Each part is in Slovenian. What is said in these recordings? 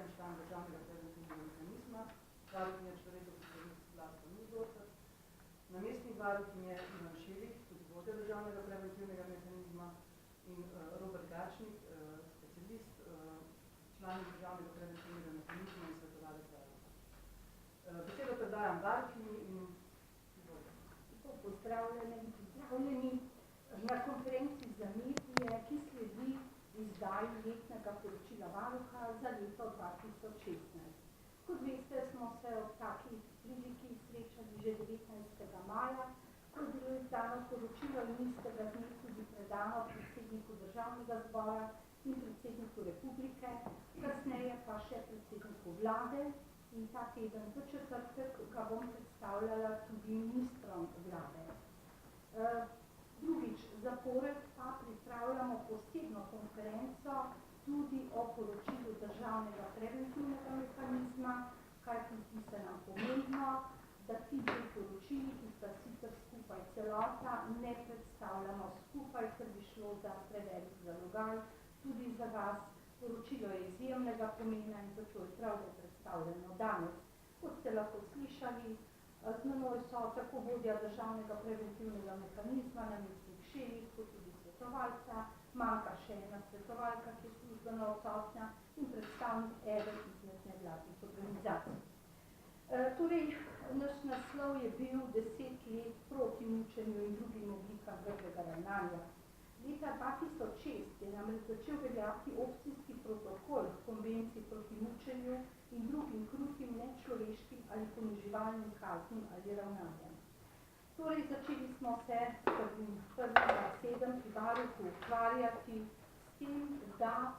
in član državnega preventivnega mehanizma, varuhinja človekovih pravic Vlasta Nussdorfer, namestnik varuhinje Ivan Šilih, tudi vodja državnega preventivnega mehanizma, in Robert Gačnik, specialist, član državnega preventivnega mehanizma in svetovalec varuha. Besedo predajam varuhinji in pozdravljeni na konferenci za medije, ki sledi izdaji letnega poročila varuha za leto 2016. Kot veste, smo se ob taki priliki srečali že 19. maja, ko je bilo izdano poročilo in istega dne tudi predano predsedniku Državnega zbora in predsedniku Republike, kasneje pa še predsedniku Vlade, in ta teden v četrtek ga bom predstavljala tudi ministrom Vlade. Drugič, zapored pa pripravljamo posebno konferenco tudi o poročilu državnega preventivnega mehanizma, kajti zdi se nam pomembno, da ti dve poročili, ki sta sicer skupaj celota, ne predstavljamo skupaj, ker bi šlo za prevelik zalogaj tudi za vas. Poročilo je izjemnega pomena in zato je prav, da je predstavljeno danes. Kot ste lahko slišali, z menoj so tako vodja državnega preventivnega mehanizma, namestnik Šilih, kot tudi svetovalca, manjka še ena svetovalka, ki je službeno odsotna, in predstavnik eden izmed nevladnih organizacij. Torej, naš naslov je bil 10 let proti mučenju in drugim oblikam grdega ravnanja. Leta 2006 je namreč začel veljati opcijski protokol konvencij proti mučenju in drugim krutim, nečloveškim ali poniževalnim kaznim ali ravnanjem. Torej, začeli smo se pri varuhu ukvarjati s tem, da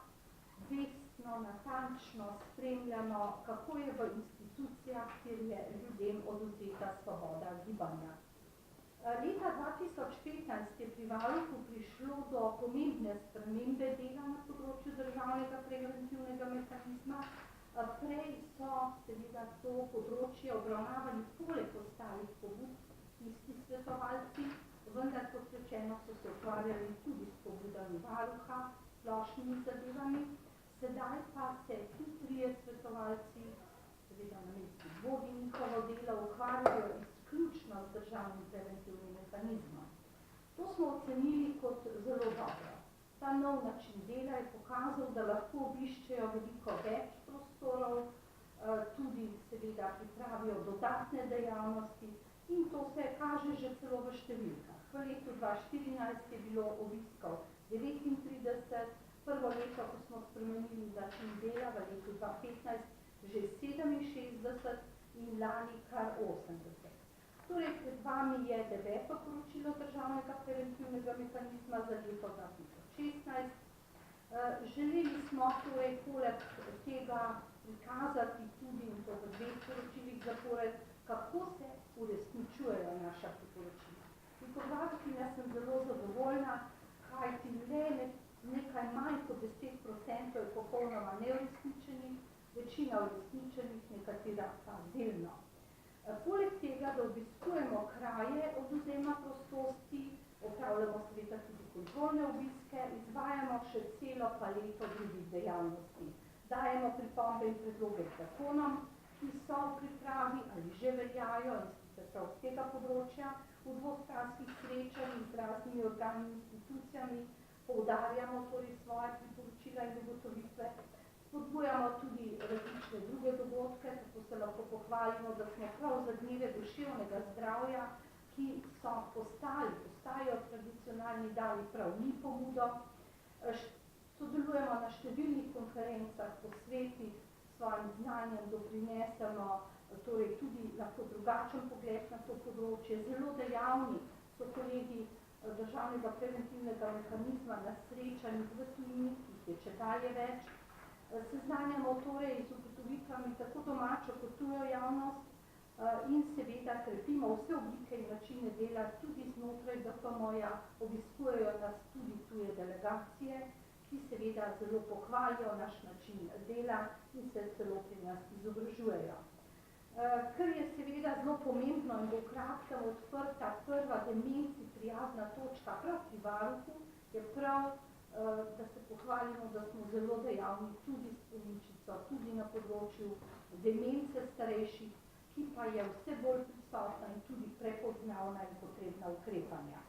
vestno, natančno spremljamo, kako je v institucijah, kjer je ljudem odvzeta svoboda gibanja. Leta 2015 je pri varuhu prišlo do pomembne spremembe dela na področju državnega preventivnega mehanizma. Prej so seveda to področje obravnavali poleg ostalih pobud isti svetovalci, vendar kot rečeno so se ukvarjali tudi s pobudami varuha, splošnimi zadevami. Sedaj pa se ti trije svetovalci, seveda namestnik vodi njihovo delo, ukvarjajo izključno z državnim preventivnim mehanizmom. To smo ocenili kot zelo dobro. Ta nov način dela je pokazal, da lahko obiščejo veliko več prostorov, tudi seveda pripravijo dodatne dejavnosti in to se kaže že celo v številkah. V letu 2014 je bilo obiskov 39, prvo leto, ko smo spremenili način dela, v letu 2015 že 67 in lani kar 80. Torej, pred vami je 9. poročilo državnega preventivnega mehanizma za leto 2016. Želeli smo torej poleg tega prikazati tudi, in to v dveh poročilih zapored, kako se uresničujejo naša priporočila. In kot varuhinja sem zelo zadovoljna, kajti le nekaj manj kot 10% je popolnoma neuresničenih, večina uresničenih, nekatera pa delno. Poleg tega, da obiskujemo kraje odvzema prostosti, opravljamo seveda tudi kontrolne obiske, izvajamo še celo paleto drugih dejavnosti. Dajemo pripombe in predloge k zakonom, ki so v pripravi ali že veljajo in sicer prav z tega področja, v dvostranskih srečanjih z raznimi organi in institucijami, poudarjamo torej svoje priporočila in ugotovitve. Spodbujamo tudi različne druge dogodke, tako se lahko pohvalimo, da smo prav za dneve duševnega zdravja, ki so postajajo tradicionalni dani prav ni pomudo. Sodelujemo na številnih konferencah po svetu, svojim znanjem doprinesemo torej tudi lahko drugačen pogled na to področje. Zelo dejavni so kolegi državnega preventivnega mehanizma na srečanjih v tujini, ki jih je čedalje več. Seznanjamo torej z ugotovitvami tako domačo kot tujo javnost in seveda krepimo vse oblike in načine dela tudi znotraj DPM-ja, obiskujejo nas tudi tuje delegacije, ki seveda zelo pohvalijo naš način dela in se celo pri nas izobražujejo. Ker je seveda zelo pomembno in bo v kratkem odprta prva demenci prijazna točka prav pri varuhu, je prav, da se pohvalimo, da smo zelo dejavni tudi s pomočjo so tudi na področju demence starejših, ki pa je vse bolj prisotna in tudi prepoznavna in potrebna ukrepanja.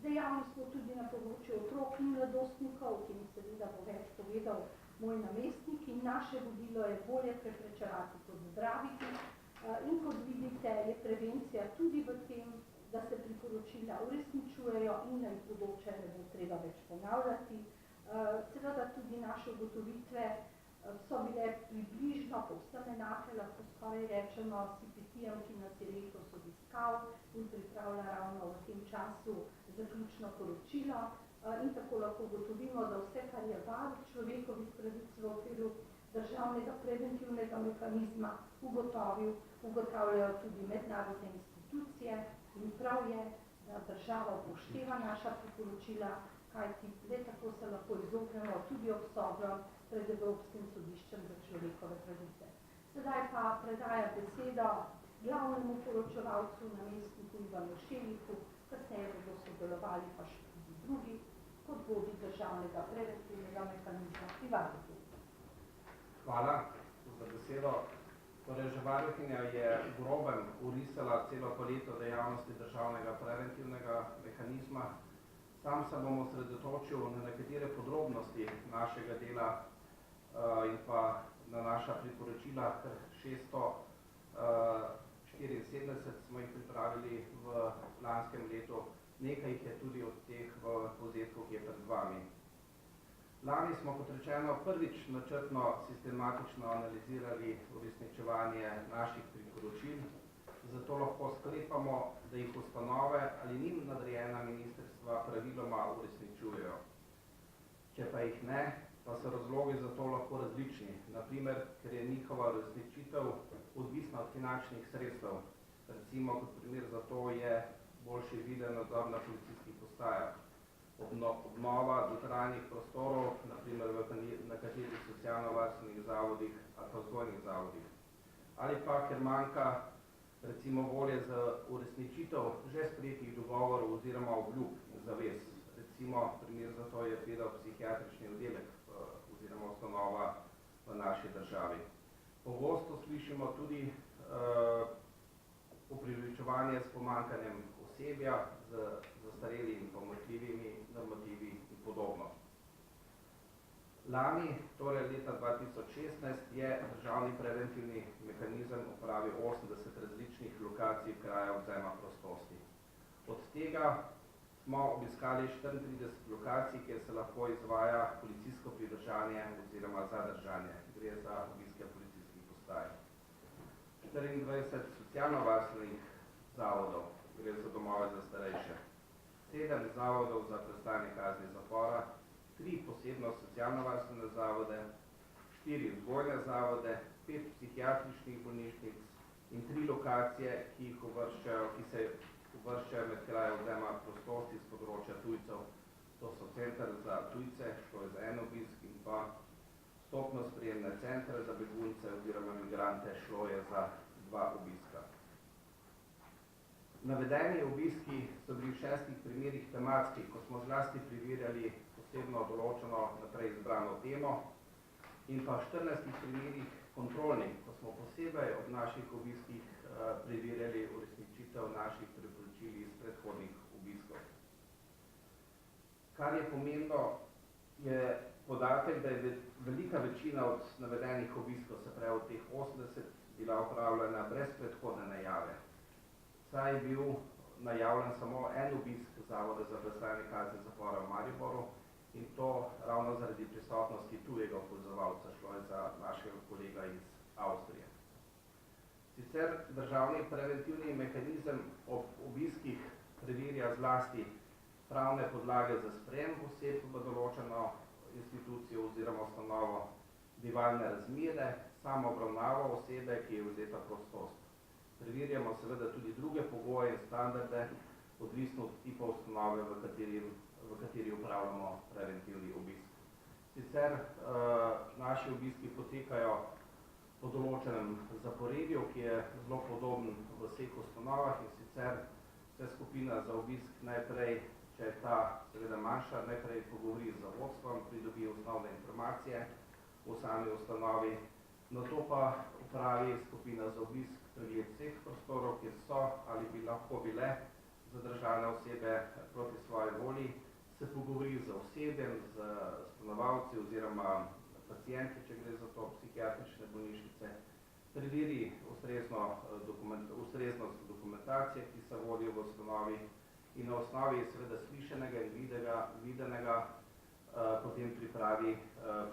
Dejavni smo tudi na področju otrok in mladostnikov, o tem seveda bo več povedal moj namestnik, in naše vodilo je bolje preprečevati kot zdraviti. In kot vidite, je prevencija tudi v tem, da se priporočila uresničujejo in da jih bodoče ne bo treba več ponavljati. Seveda tudi naše ugotovitve so bile približno povsem enake, lahko skoraj rečemo s CPT-jem, ki nas je letos obiskal in pripravlja ravno v tem času zaključno poročilo. In tako lahko ugotovimo, da vse, kar je varuh človekovih pravic v okviru državnega preventivnega mehanizma ugotavljajo tudi mednarodne institucije, in prav je, da država upošteva naša priporočila, kajti le tako se lahko izognemo tudi obsodbam pred Evropskim sodiščem za človekove pravice. Sedaj pa predajam besedo glavnemu poročevalcu, namestniku Ivanu Šeliku, kasneje bodo sodelovali pa še tudi drugi, kot vodi državnega preventivnega mehanizma pri varuhu. Hvala za besedo. Torej, že varuhinja je v grobem orisala celo paleto dejavnosti državnega preventivnega mehanizma. Sam se bom osredotočil na nekatere podrobnosti našega dela in pa na naša priporočila, ker 674 smo jih pripravili v lanskem letu, nekaj jih je tudi od teh v povzetku, ki je pred vami. Lani smo, kot rečeno, prvič načrtno sistematično analizirali uresničevanje naših priporočil, zato lahko sklepamo, da jih ustanove ali njim nadrejena ministrstva praviloma uresničujejo. Če pa jih ne, pa so razlogi za to lahko različni, naprimer, ker je njihova uresničitev odvisna od finančnih sredstev. Recimo, kot primer za to je boljši viden nadzor na policijskih postajah, obnova dotrajanih prostorov, naprimer v nekaterih socialno-varstvenih zavodih ali pa vzgojnih zavodih. Ali pa, ker manjka recimo volje za uresničitev že sprejetih dogovorov oziroma obljub in zavez. Recimo, primer za to je pedopsihiatrični oddelek oziroma ustanova v naši državi. Pogosto slišimo tudi opravičevanje s pomanjkanjem osebja, z zastarelimi in pomotljivimi normativi in podobno. Lani, torej leta 2016, je državni preventivni mehanizem opravil 80 različnih lokacij kraja odvzema prostosti. Od tega smo obiskali 34 lokacij, kjer se lahko izvaja policijsko pridržanje oziroma zadržanje. Gre za obiske policijskih postaj. 24 socialno-varstvenih zavodov, gre za domove za starejše. 7 zavodov za prestajanje kazni zapora, 3 posebno socialno-varstvene zavode, 4 vzgojne zavode, 5 psihiatričnih bolnišnic in 3 lokacije, ki se uvrščajo med kraje odvzema prostosti z področja tujcev. To so center za tujce, šlo je za en obisk, in pa vstopno sprejemne centre za begunce oziroma migrante, šlo je za 2 obiska. Navedeni obiski so bili v 6 primerih tematski, ko smo zlasti preverjali posebno določeno naprej izbrano temo, in pa v 14 primerih kontrolnih, ko smo posebej ob naših obiskih preverjali uresničitev naših priporočil iz predhodnih obiskov. Kar je pomembno, je podatek, da je velika večina od navedenih obiskov, se pravi od teh 80, bila opravljena brez predhodne najave. Saj je bil najavljen samo en obisk Zavoda za prestajanje kazni zapora v Mariboru, in to ravno zaradi prisotnosti tujega opozovalca, šlo je za našega kolega iz Avstrije. Sicer državni preventivni mehanizem ob obiskih preverja zlasti pravne podlage za sprejem oseb v določeno institucijo oziroma ustanovo, bivalne razmere, samo obravnavo osebe, ki je vzeta prostost. Preverjamo seveda tudi druge pogoje in standarde, odvisno od tipa ustanove, v kateri upravljamo preventivni obisk. Sicer naši obiski potekajo po določenem zaporedju, ki je zelo podoben v vseh ustanovah, in sicer vse skupina za obisk najprej, če je ta seveda manjša, najprej pogovori z vodstvom, pridobi osnovne informacije, v sami ustanovi. Nato pa upravi skupina za obisk pregled vseh prostorov, kjer so ali bi lahko bile zadržane osebe proti svoji volji, se pogovori z osebjem, z stanovalci oziroma pacienti, če gre za to psihiatrične bolnišnice, preveri ustreznost dokumentacije, ki se vodijo v ustanovi, in na osnovi seveda slišenega in videnega potem pripravi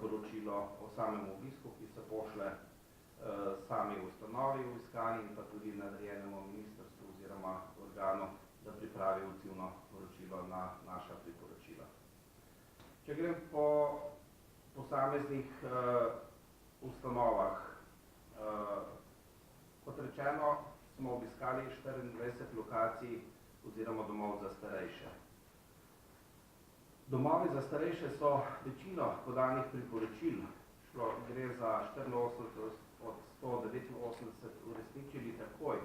poročilo o samem obisku, ki se pošle sami ustanovi v iskani in pa tudi nadrejenemu ministrstvu oziroma organu, da pripravi odzivno poročilo na naša priporočila. Če grem po posameznih ustanovah, kot rečeno, smo obiskali 24 lokacij oziroma domov za starejše. Domovi za starejše so večino podanih priporočil, gre za 84 od 189 uresničili takoj.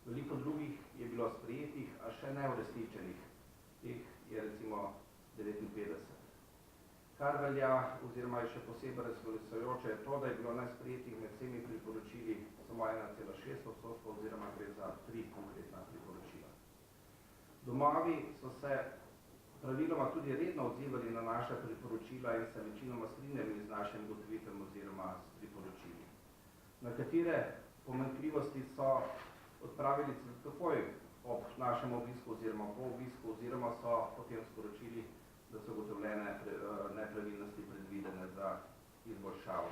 Veliko drugih je bilo sprejetih, a še ne uresničenih. Teh je recimo 59. Kar velja, oziroma je še posebej razveseljujoče, je to, da je bilo nesprejetih med vsemi priporočili samo 1,6% oziroma gre za 3 konkretna priporočila. Domovi so se praviloma tudi redno odzivali na naša priporočila in se večinoma strinjali z našim ugotovitvem oziroma s priporočili. Na katere pomanjkljivosti so odpravili takoj ob našem obisku oziroma po obisku oziroma so potem sporočili, da so ugotovljene nepravilnosti predvidene za izboljšavo.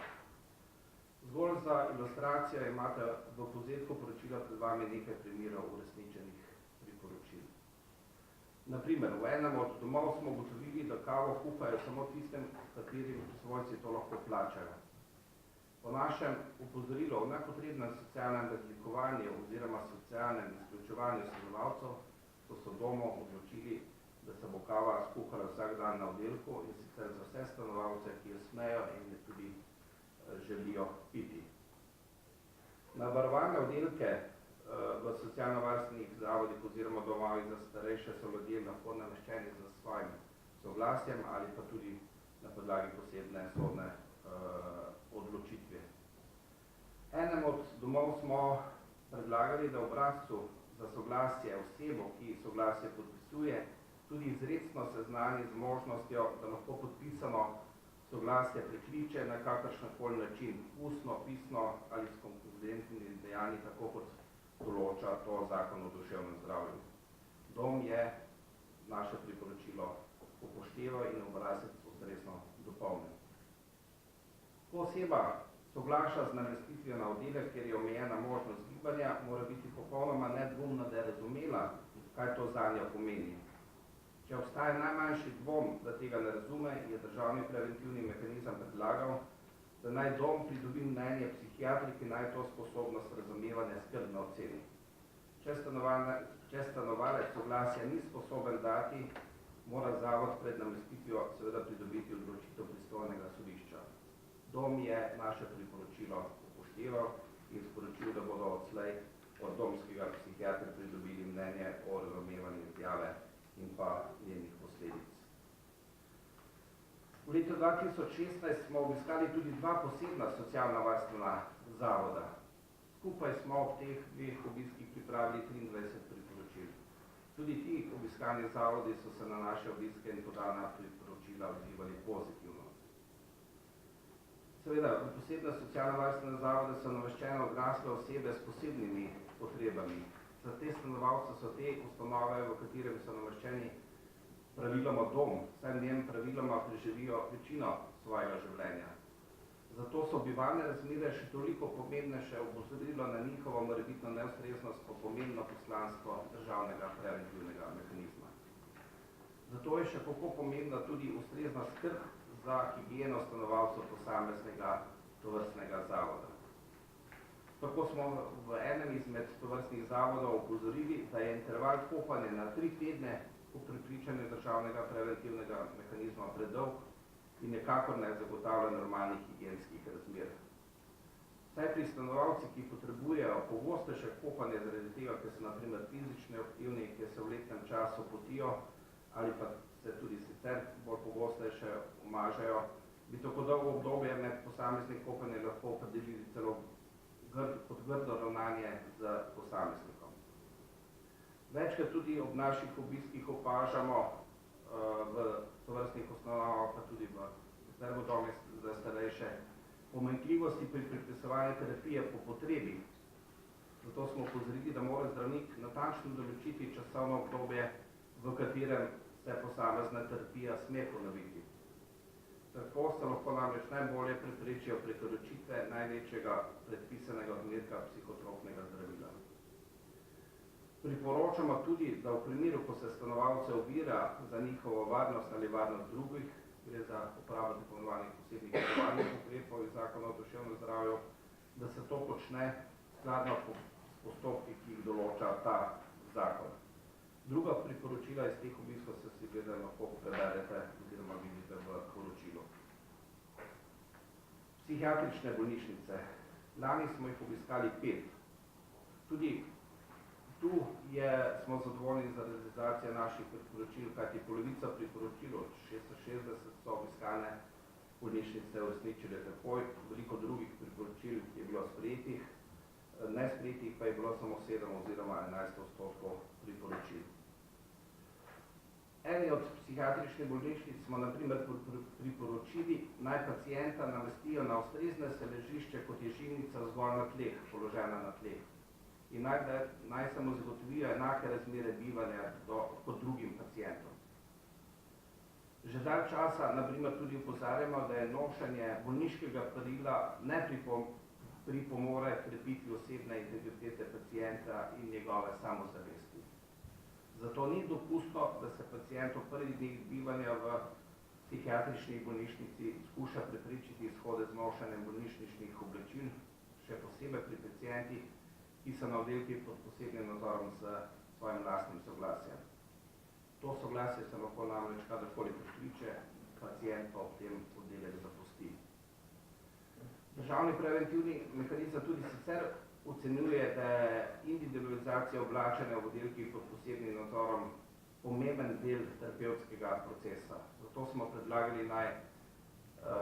Zgolj za ilustracijo imate v povzetku poročila pred vami nekaj primerov uresničenih priporočil. Naprimer, v enem od domov smo ugotovili, da kavo kuhajo samo tistem, katerim svojci to lahko plačajo. Po našem opozorilu o nepotrebnem socialnem razlikovanju oziroma socialnem izključevanju stanovalcev so domov odločili, da se bo kava skuhala vsak dan na oddelku in sicer za vse stanovalce, ki jo smejo in jo tudi želijo piti. Na varovane oddelke v socialno-varstvenih zavodih oziroma domovih za starejše so ljudje lahko nameščeni za svojim soglasjem ali pa tudi na podlagi posebne sodne odločitve. Enem od domov smo predlagali, da v obrazcu za soglasje osebo, ki soglasje podpisuje, tudi izrecno seznani z možnostjo, da lahko podpisano soglasje prikliče na kakršenkoli način, ustno, pisno ali s konkludentnimi dejanji, tako kot določa to zakon o duševnem zdravju. Dom je naše priporočilo upošteval in obrazec ustrezno dopolnil. Ko oseba soglaša z namestitvijo na oddelek, ker je omejena možnost gibanja, mora biti popolnoma nedvomno, da je razumela, kaj to zanjo pomeni. Če obstaja najmanjši dvom, da tega ne razume, je državni preventivni mehanizem predlagal, da naj dom pridobi mnenje psihiatriki, naj to sposobnost razumevanja skrbno oceni. Če stanovalec soglasja ni sposoben dati, mora zavod pred namestitvijo seveda pridobiti odločitev pristojnega sodišča. Dom je naše priporočilo upošteval in sporočil, da bodo odslej od domskega psihiatra pridobili mnenje o razumevanju izjave in pa njenih posledic. V letu 2016 smo obiskali tudi 2 posebna socialno-varstvena zavoda. Skupaj smo ob teh 2 obiskih pripravili 23 priporočil. Tudi ti obiskani zavodi so se na naše obiske in podana priporočila odzivali pozitivno. Seveda, v posebne socialno-varstvene zavode so nameščene odrasle osebe s posebnimi potrebami. Za te stanovalce so te ustanove, v katerem so nameščeni praviloma dom, saj v njem praviloma preživijo večino svojega življenja. Zato so bivalne razmere še toliko pomembnejše opozorilo na njihovo morebitno neustreznost po pomembno poslanstvo državnega preventivnega mehanizma. Zato je še kako pomembna tudi ustrezna skrb za higieno stanovalcev posameznega tovrstnega zavoda. Tako smo v enem izmed tovrstnih zavodov opozorili, da je interval kopanja na 3 tedne po prepričanju državnega preventivnega mehanizma predolg in nekakor ne zagotavlja normalnih higienskih razmer. Saj pri stanovalcih, ki potrebujejo pogostejše kopanje zaradi tega, ker so na primer fizično aktivni, ker se v letnem času potijo ali pa se tudi sicer bolj pogostejše umažajo, bi tako dolgo obdobje med posameznim kopanjem lahko opredelili celo kot grdo ravnanje z posameznikom. Večkrat tudi ob naših obiskih opažamo v tovrstnih ustanovah, pa tudi v domovih za starejše, pomanjkljivosti pri predpisovanju terapije po potrebi. Zato smo opozorili, da mora zdravnik natančno določiti časovno obdobje, v katerem se posamezna terapija sme ponoviti. Tako se lahko namreč najbolje preprečijo prekoračitve največjega predpisanega odmerka psihotropnega zdravila. Priporočamo tudi, da v primeru, ko se stanovalce ovira za njihovo varnost ali varnost drugih, gre za uporabo tako imenovanih posebnih varovanih ukrepov iz Zakona o duševnem zdravju, da se to počne skladno s postopki, ki jih določa ta zakon. Druga priporočila iz teh obiskov se seveda lahko preberete oziroma vidite v poročilu. Psihiatrične bolnišnice. Lani smo jih obiskali 5. Tudi tu smo zadovoljni za realizacijo naših priporočil, kajti polovica priporočil od 660 so obiskane bolnišnice uresničile takoj, veliko drugih priporočil je bilo sprejetih, nesprejetih pa je bilo samo 7 oziroma 11% priporočil. Eni od psihiatričnih bolnišnic smo na primer priporočili, naj pacienta namestijo na ustrezne se ležišče, kot je žilnica zgolj na tleh, položena na tleh. In naj se mu zagotovijo enake razmere bivanja kot drugim pacientom. Že dalj časa, na primer, tudi opozarjamo, da je nošenje bolniškega perila ne pripomore krepitvi osebne integritete pacienta in njegove samozavesti. Zato ni dopustno, da se pacient v prvih dneh bivanja v psihiatrični bolnišnici skuša preprečiti izhode z nošenjem bolnišničnih oblačil, še posebej pri pacientih, ki so na oddelkih pod posebnim nadzorom s svojim lastnim soglasjem. To soglasje se lahko namreč kadarkoli prekliče, pacient pa ob tem oddelek zapusti. Državni preventivni mehanizem tudi sicer ocenjuje, da je individualizacija oblačenja v oddelkih pod posebnim nadzorom pomemben del terapevtskega procesa. Zato smo predlagali naj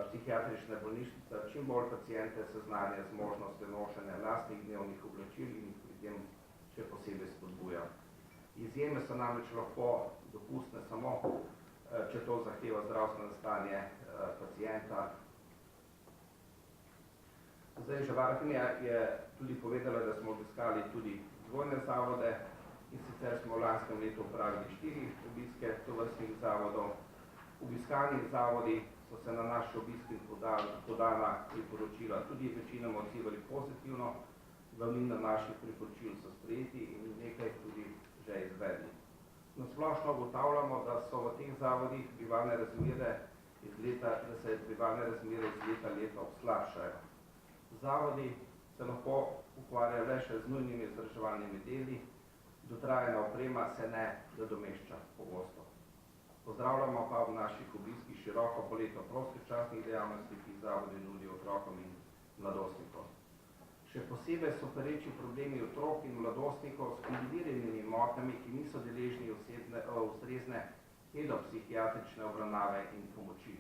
psihiatrična bolnišnica čim bolj paciente seznanja z možnostjo nošenja lastnih dnevnih oblačil in jih pri tem še posebej spodbuja. Izjeme so namreč lahko dopustne samo, če to zahteva zdravstveno stanje pacienta. Zdaj, že varuhinja je tudi povedala, da smo obiskali tudi vzgojne zavode in sicer smo v lanskem letu opravili 4 obiske tovrstnih zavodov. Obiskani zavodi so se na naš obisk podala priporočila tudi večinoma odzivali pozitivno, glavnina naših priporočil so sprejeti in nekaj tudi že izvedli. Na splošno ugotavljamo, da so v teh zavodih bivalne razmere iz leta slabšajo. Zavodi se lahko ukvarjajo le še z nujnimi vzdrževalnimi deli, dotrajana oprema se ne nadomešča pogosto. Pozdravljamo pa v naših obiskih široko paleto prostočasnih dejavnosti, ki zavodi nudijo otrokom in mladostnikom. Še posebej so pereči problemi otrok in mladostnikov s kombiniranimi motnjami, ki niso deležni ustrezne pedopsihiatrične obravnave in pomoči.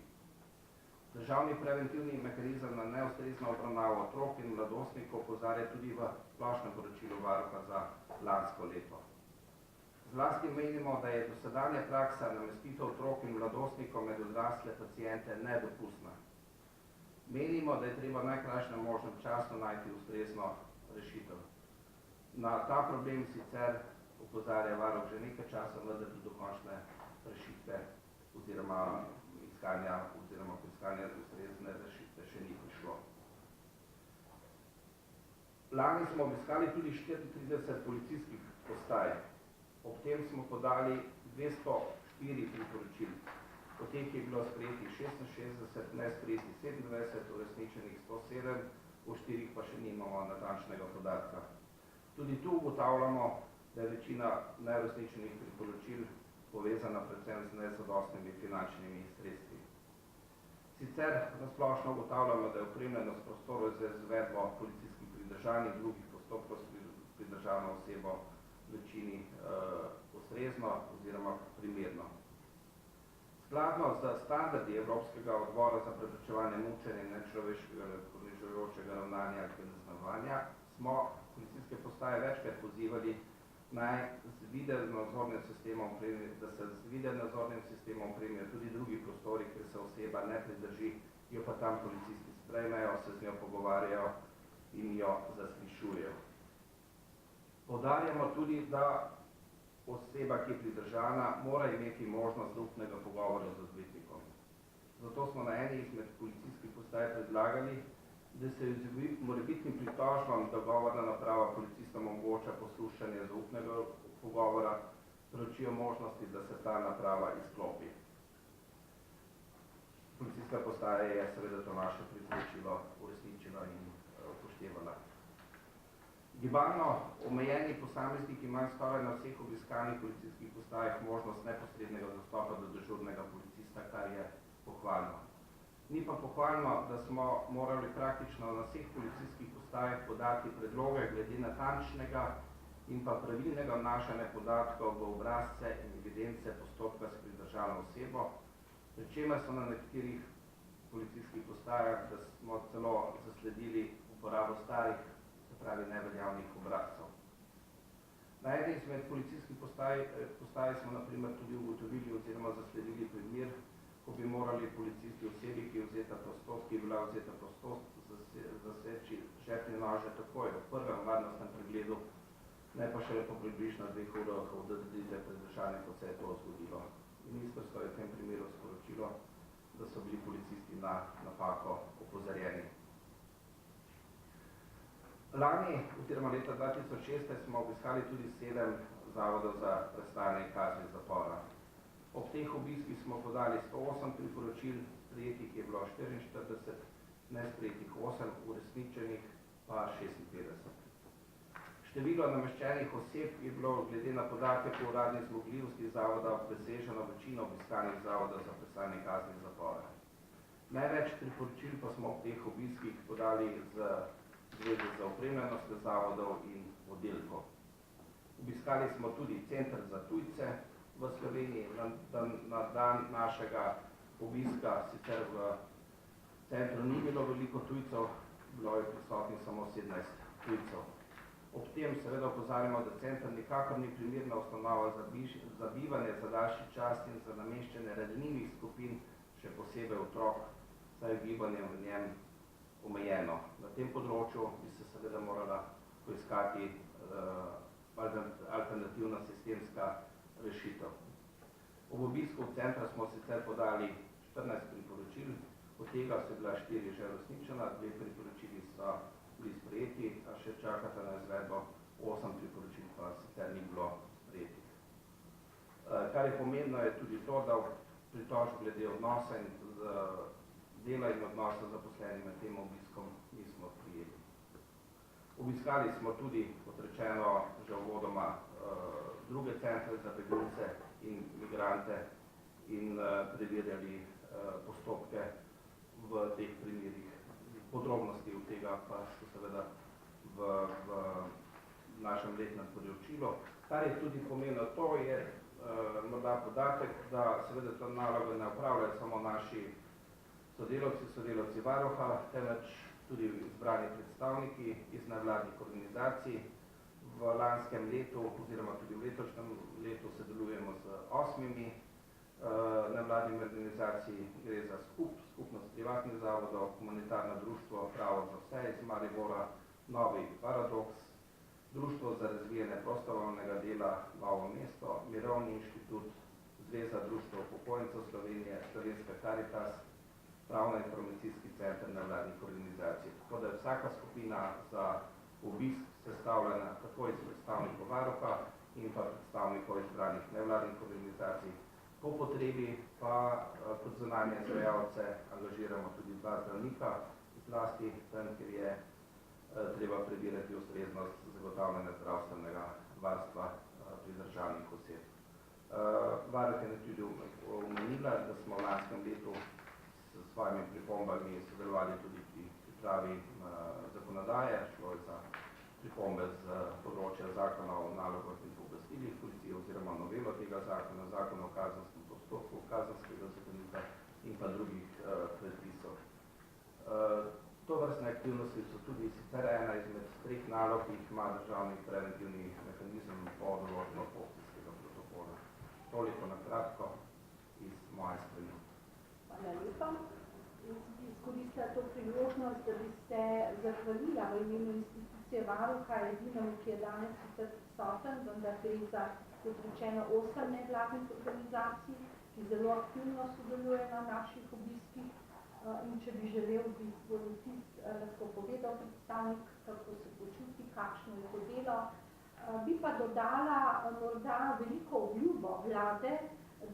Državni preventivni mehanizem na neustrezno obravnavo otrok in mladostnikov opozarja tudi v splošnem poročilu varuha za lansko leto. Zlasti menimo, da je dosedanja praksa namestitev otrok in mladostnikov med odrasle paciente nedopustna. Menimo, da je treba v najkrajšem možnem času najti ustrezno rešitev. Na ta problem sicer opozarja varuh že nekaj časa, vendar do dokončne rešitve oziroma poiskanja ustrezne rešitve še ni prišlo. Lani smo obiskali tudi 34 policijskih postaj. Ob tem smo podali 204 priporočil. Od teh je bilo sprejetih 66, nesprejetih 27, uresničenih 107, v 4 pa še nimamo natančnega podatka. Tudi tu ugotavljamo, da je večina neuresničenih priporočil povezana predvsem z nezadostnimi finančnimi sredstvi. Sicer na splošno ugotavljamo, da je opremljenost prostorov za izvedbo policijskih pridržanj in drugih postopkov s pridržano osebo v večini ustrezno oziroma primerno. Skladno z standardi Evropskega odbora za preprečevanje mučenja in nečloveškega ponižujočega ravnanja in kaznovanja smo policijske postaje večkrat pozivali, da se z videonadzornim sistemom opremijo tudi drugi prostori, kjer se oseba ne pridrži, jo pa tam policisti sprejmejo, se z njo pogovarjajo in jo zaslišujejo. Poudarjamo tudi, da oseba, ki je pridržana, mora imeti možnost zaupnega pogovora z odvetnikom. Zato smo na eni izmed policijskih postaj predlagali, da se z morebitnim pritožbam dogovorna naprava policistom omogoča poslušanje zaupnega pogovora, preučijo možnosti, da se ta naprava izklopi. Policijska postaja je seveda to naše priporočilo uresničila in upoštevala. Gibalno omejeni posamezniki imajo skoraj na vseh obiskanih policijskih postajah možnost neposrednega dostopa do dežurnega policista, kar je pohvalno. Ni pa pohvalno, da smo morali praktično na vseh policijskih postajah podati predloge glede natančnega in pa pravilnega vnašanja podatkov v obrazce in evidence postopka s pridržano osebo, pri čemer so na nekaterih policijskih postajah, da smo celo zasledili uporabo starih, se pravi neveljavnih obrazcev. Na eni izmed policijskih postaj smo na primer tudi ugotovili oziroma zasledili primer, ko bi morali policisti osebi, ki je vzeta prostost, ki je bila vzeta prostost, zaseči žepne nože takoj v prvem varnostnem pregledu, ne pa šele po približno 2 urah od odreditve pridržanja, ko se je to zgodilo. Ministrstvo je v tem primeru sporočilo, da so bili policisti na napako opozorjeni. Lani, oziroma leta 2016, smo obiskali tudi 7 zavodov za prestajanje kazni zapora. Ob teh obiskih smo podali 108 priporočil, sprejetih je bilo 44, nesprejetih 8, uresničenih pa 56. Število nameščenih oseb je bilo glede na podatke po uradni zmogljivosti zavoda preseženo večino obiskanih zavodov za prestajanje kazni zapora. Največ priporočil pa smo ob teh obiskih podali z Zveze za opremljenost zavodov in oddelkov. Obiskali smo tudi Center za tujce v Sloveniji. Na dan našega obiska sicer v centru ni bilo veliko tujcev, bilo je prisotnih samo 17 tujcev. Ob tem seveda opozarjamo, da center nikakor ni primerna ustanova za bivanje za daljši čas in za nameščanje ranljivih skupin, še posebej otrok, saj je bivanje v njem omejeno. Na tem področju bi se seveda morala poiskati alternativna sistemska rešitev. Ob obisku centra smo sicer podali 14 priporočil, od tega so bila 4 že uresničena, 2 priporočili so bili sprejeti, a še čakate na izvedbo, 8 priporočil pa sicer ni bilo sprejetih. Kar je pomembno je tudi to, da pritožb glede odnosa in dela in odnosa zaposlenih med tem obiskom nismo prijeli. Obiskali smo tudi, kot rečeno, že uvodoma druge centre za begunce in migrante in preverjali postopke v teh primerih. Podrobnosti od tega pa so seveda v našem letnem poročilu. Kar je tudi pomembno, to je morda podatek, da seveda to nalogo ne upravljajo samo naši sodelavci varuha, temveč tudi izbrani predstavniki iz nevladnih organizacij. V lanskem letu oziroma tudi v letošnjem letu sodelujemo z 8 nevladnimi organizaciji, gre za skupnost privatnih zavodov, humanitarno društvo Pravo za vse iz Maribora, Novi Paradoks, Društvo za razvijanje prostovoljnega dela Novo mesto, Mirovni inštitut, Zveza društva upokojencev Slovenije, Slovenska Caritas, Pravno-informacijski center nevladnih organizacij. Tako da je vsaka skupina za obisk sestavljena tako iz predstavnikov varuha in pa predstavnikov izbranih nevladnih organizacij. Po potrebi pa kot zunanje izvajalce angažiramo tudi 2 zdravnika, zlasti tam, ker je treba preverjati ustreznost zagotavljanja zdravstvenega varstva pridržanih oseb. Varuh je tudi omenila, da smo v lanskem letu s svojimi pripombami sodelovali tudi pri pripravi zakonodaje, šlo je za pripombe z področja zakona o nalogah in pooblastilih policije oziroma novelo tega zakona, zakona o kazenskem postopku postopkov kazenskega zakonika in pa drugih predpisov. To vrstne aktivnosti so tudi sicer ena izmed 3 nalog, ki jih ima državni preventivni mehanizem po določbo opcijskega protokola. Toliko na kratko iz moje strani. Hvala lepa. Jaz bi izkoristila to priložnost, da bi se zahvalila v imenu institucije Varuha edinemu, ki je danes sicer prisoten, vendar gre za, kot rečeno, 8 nevladnih organizacij, ki zelo aktivno sodelujejo na naših obiskih. In če bi želel, bi lahko povedal predstavnik, kako se počuti, kakšno je to delo. Bi pa dodala morda veliko obljubo vlade,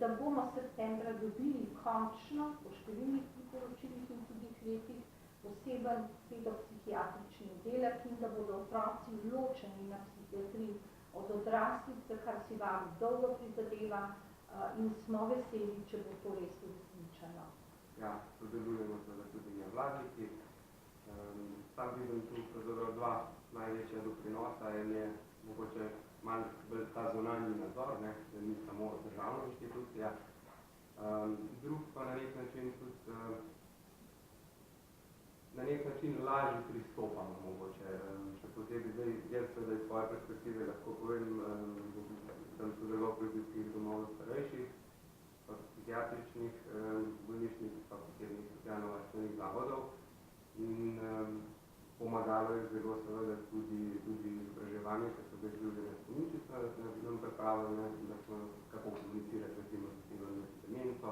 da bomo septembra dobili končno po številnih priporočilih in tudi letih poseben pedopsihiatrični oddelek in da bodo otroci ločeni na psihiatriji od odraslih, za kar si vam dolgo prizadeva in smo veseli, če bo to res uresničeno. Ja, sodelujemo seveda tudi nevladniki. Sam vidim tu pravzaprav 2 največja doprinosa. En je mogoče malo bolj ta zunanji nadzor, ne, da ni samo državna inštitucija. Drug pa na nek način tudi na nek način lažje pristopamo mogoče. Še posebej zdaj, jaz seveda iz svoje perspektive lahko povem, sem sodeloval pri obiskih domov starejših, pa psihiatričnih bolnišnic, pa posebnih socialno-varstvenih zavodov in pomagalo je zelo seveda tudi izobraževanje, ker so bile združene spominčice nam pripravljene, da smo kako komunicirati recimo z demenco.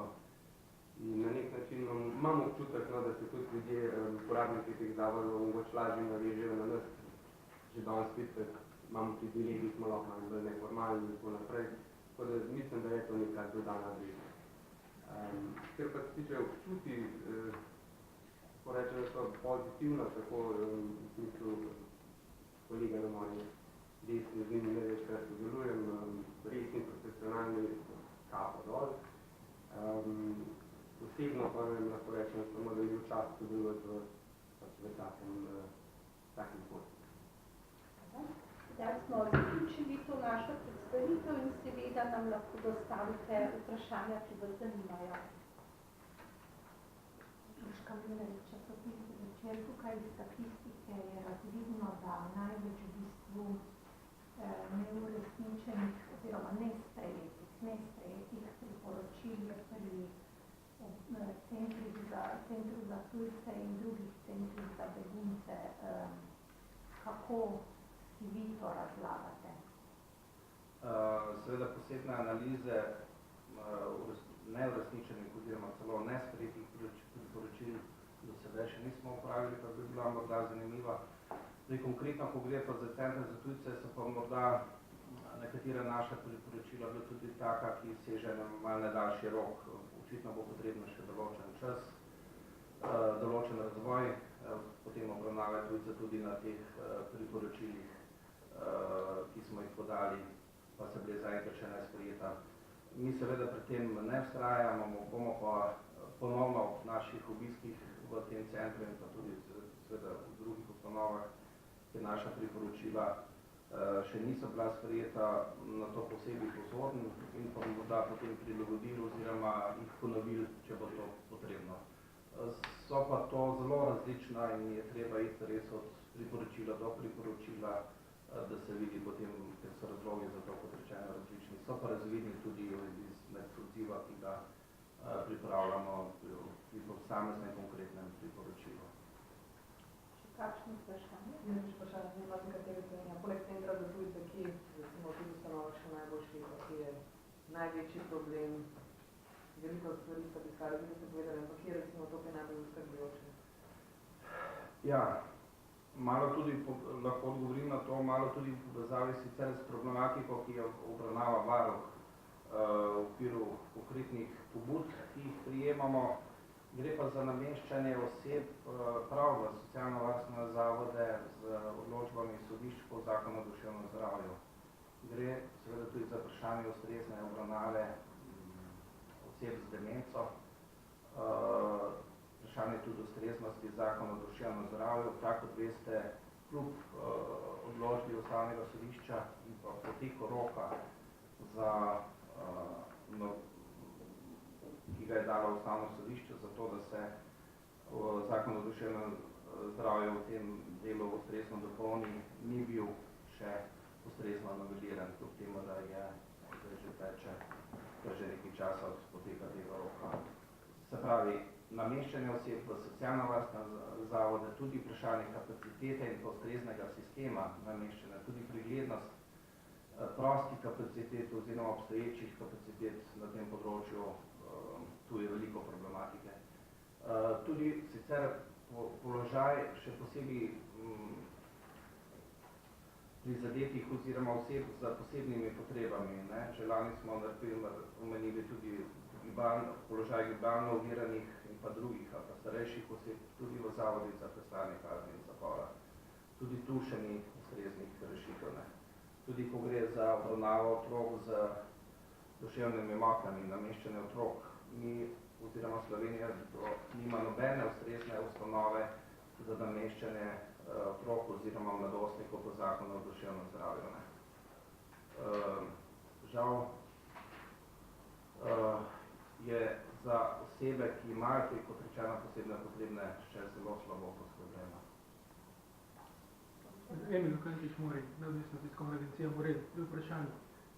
In na nek način imam občutek, no, da se tudi ljudje, uporabniki teh zavodov, mogoče lažje navežejo na nas. Že danes spet imamo privilegij, smo lahko malo bolj neformalni in tako naprej. Tako da mislim, da je to neka dodana vrednost. Ker pa se tiče občuti, porečem, da so pozitivno, tako v smislu kolega na moji desni, z njimi največkrat sodelujem, resni, profesionalni, kapo dol. Osebno pa lahko rečem, samo da je bil čas sodelovati v takim poslu. Zdaj smo zaključili to našo predstavitev in seveda nam lahko dostavite vprašanja, ki vas zanimajo. Urška Milerič, časopis Večer, tukaj iz statistike je razvidno, da največ v bistvu neuresničenih oziroma nesprejetih priporočil je pri centru za tujce in drugih centrih za begunce. Kako vi to razlagate? Seveda posebne analize neuresničenih oziroma celo nesprejetih priporočil do sedaj še nismo upravili, pa bi bila morda zanimiva. Zdaj, konkretno, ko gre pa za centre za tujce, so pa morda nekatera naša priporočila bila tudi taka, ki seže na malo daljši rok. Očitno bo potrebno še določen čas, določen razvoj, potem obravnave tujce tudi na teh priporočilih, ki smo jih podali, pa se bile zaenkrat še nesprejeta. Mi seveda pri tem ne vztrajamo, bomo pa ponovno v naših obiskih v tem centru in pa tudi seveda v drugih ustanovah, ki naša priporočila še niso bila sprejeta, na to posebej pozorni in pa morda potem prilagodili oziroma jih ponovili, če bo to potrebno. So pa to zelo različna in je treba iti res od priporočila do priporočila, da se vidi potem, ker so razlogi za to, kot rečeno, različni. So pa razvidni tudi izmed odziva, ki ga pripravljamo pri posameznem konkretnem priporočilu. Kakšno vprašanje? Vprašanje, katere trenja. Poleg centra za tujce, ki recimo tudi ustanova še najbolj šliko, ki je največji problem. Veliko stvari ste piskali, vi ste povedali, ampak kje recimo to, kaj najbolj skrbljujoče? Ja, malo tudi lahko odgovorim na to, malo tudi v povezavi sicer s problematiko, ki jo obravnava Varuh v okviru konkretnih pobud, ki jih prijemamo. Gre pa za nameščanje oseb prav v socialno-varstvene zavode z odločbami sodišč po zakonu o duševnem zdravju. Gre seveda tudi za vprašanje ustrezne obravnave oseb z demenco, vprašanje tudi ustreznosti zakona o duševnem zdravju. Tako kot veste, kljub odločbi Ustavnega sodišča in pa poteku roka za ki ga je dalo Ustavno sodišče, zato da se zakon o duševnem zdravju v tem delu ustrezno dopolni, ni bil še ustrezno noveliran, kljub temu, da je že teče, da že nekaj časa od poteka tega roka. Se pravi, nameščanje oseb v socialno-varstvene zavode, tudi vprašanje kapacitete in ustreznega sistema nameščanja, tudi preglednost prostih kapacitet oziroma obstoječih kapacitet na tem področju, tu je veliko problematike. Tudi sicer položaj še posebej prizadetih oziroma oseb z posebnimi potrebami. Že lani smo na primer omenili tudi položaj gibalno oviranih in pa drugih, ali pa starejših oseb, tudi v zavodih za prestajanje kazni in zapora. Tudi tu še ni ustreznih rešitev. Tudi ko gre za obravnavo otrok z duševnimi motnjami, nameščanje otrok, mi oziroma Slovenija nima nobene ustrezne ustanove za nameščanje otrok oziroma mladostnikov po zakonu o duševnem zdravju. Žal je za osebe, ki imajo te, kot rečeno, posebne potrebne, še zelo slabo poskrbljeno. Emil Lukančič Morel, neodvisna tiskovna agencija Morel, pri vprašanju.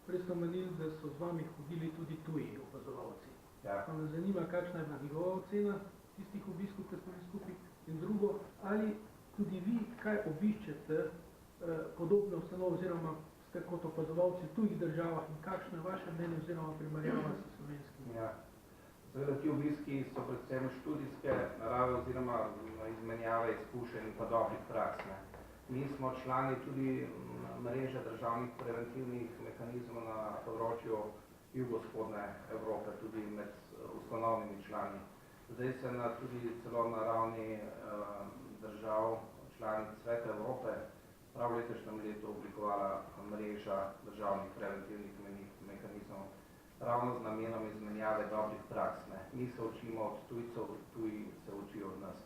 Prej ste omenili, da so z vami hodili tudi tuji opazovalci. Ja. Pa me zanima, kakšna je bila njegova ocena tistih obiskov, ki smo skupaj, in drugo, ali tudi vi kaj obiščete podobne ustanove oziroma ste kot opazovalci v tujih državah in kakšno je vaše mnenje oziroma primerjava s slovenskimi? Ja. Seveda ti obiski so predvsem študijske narave oziroma izmenjave izkušenj in pa dobrih praks. Mi smo člani tudi mreže državnih preventivnih mehanizmov na področju jugovzhodne Evrope, tudi med ustanovnimi člani. Zdaj se tudi celo na ravni držav članic Sveta Evrope prav v letošnjem letu oblikovala mreža državnih preventivnih mehanizmov, ravno z namenom izmenjave dobrih praks. Mi se učimo od tujcev, tuji se učijo od nas.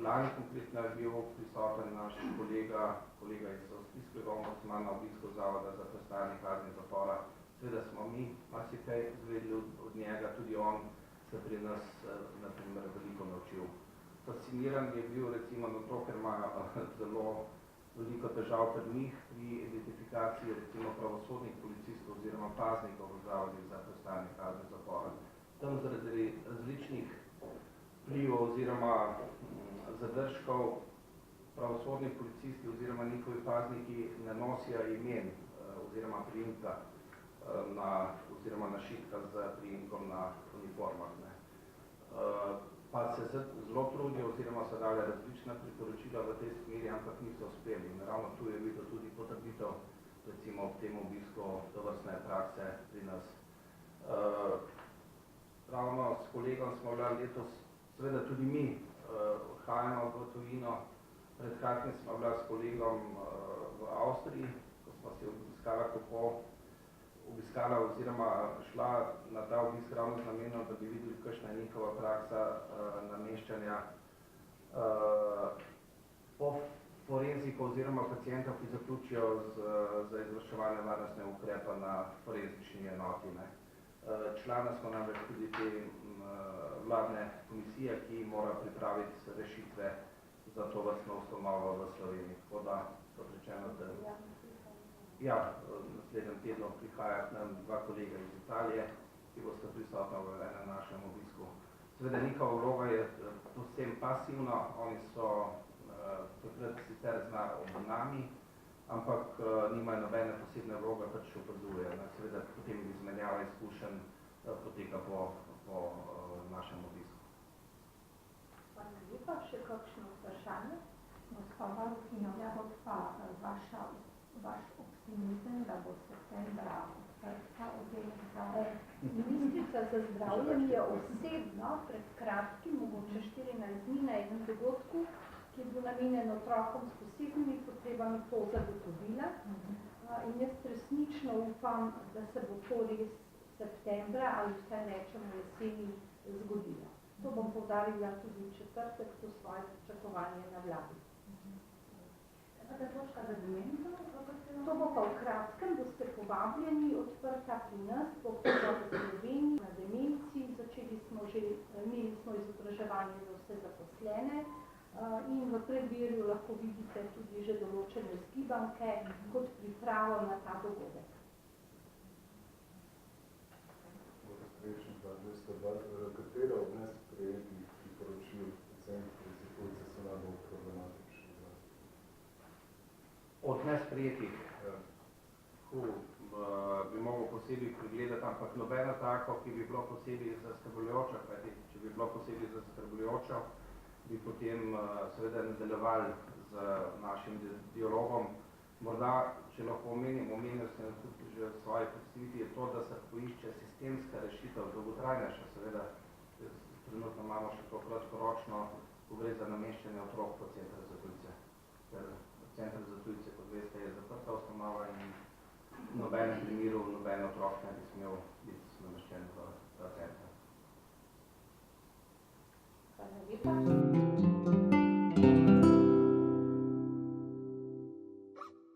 Lani konkretno je bil prisoten naš kolega iz avstrijskega ombudsmana obisku Zavoda za prestajanje kazni zapora. Seveda smo mi marsikaj izvedeli od njega, tudi on se pri nas na primer veliko naučil. Fasciniran je bil recimo na to, ker imajo zelo veliko težav pri njih pri identifikaciji recimo pravosodnih policistov oziroma paznikov v Zavodih za prestajanje kazni zapora. Tam zaradi različnih vplivov oziroma zadržkov pravosodni policisti oziroma njihovi pazniki ne nosijo imen oziroma priimka oziroma našitka z priimkom na uniformah. Pa se zelo trudijo oziroma so dali različna priporočila v tej smeri, ampak niso uspeli. In ravno tu je videl tudi potrditev recimo ob tem obisku tovrstne prakse pri nas. Ravno s kolegom smo bili letos, seveda tudi mi odhajamo v tujino. Pred kratkim smo bili s kolegom v Avstriji, ko smo si obiskala oziroma šla na ta obisk ravno z namenom, da bi videli, kakšna je njihova praksa nameščanja forenzikov oziroma pacientov, ki zaključijo za izvrševanje varnostne ukrepa na forenzični enoti. Člana smo namreč tudi te vladne komisije, ki mora pripraviti rešitve za to vrstno ustanovo v Sloveniji. Tako da, kot rečeno, v naslednjem tednu prihaja k nam dva kolega iz Italije, ki boste prisotni v enem našem obisku. Seveda njihova vloga je povsem pasivna, oni so takrat sicer ob nami, ampak nimajo nobene posebne vloge, pač opazujejo. Seveda potem izmenjava izkušenj poteka po našem obisku. Hvala lepa, še kakšno vprašanje? Gospa varuhinja, kot pa vaš optimizem, da bo septembra odprta oddelek za... Ministrica za zdravje mi je osebno pred kratkim, mogoče 14 dni na enem dogodku, ki je bil namenjen otrokom s posebnimi potrebami, to zagotovila. In jaz resnično upam, da se bo to res septembra ali vsaj rečemo jeseni zgodilo. To bom poudarila tudi v četrtek, to svoje pričakovanje na vladi. To bo pa v kratkem, boste povabljeni, odprta pri nas, bo prva v Sloveniji, na demenciji, imeli smo izobraževanje za vse zaposlene in v preverju lahko vidite tudi že določene zgibanke kot pripravo na ta dogodek. Katera od nesprejetih priporočil centrov institucije so najbolj problematični? Od nesprejetih bi mogel posebej pregledati, ampak nobeno tako, ki bi bilo posebej zaskrbljujočo, kajti če bi bilo posebej zaskrbljujočo, bi potem seveda nadaljevali z našim dialogom. Morda, če lahko omenil sem tudi že v svoji predstavitvi, je to, da se poišče sistemska rešitev, dolgotrajnejša, seveda, trenutno imamo še to kratkoročno, ko gre za nameščanje otrok po centru za tujce. Ker Center za tujce, kot veste, je zaprta ustanova in v nobenem primeru noben otrok ne bi smel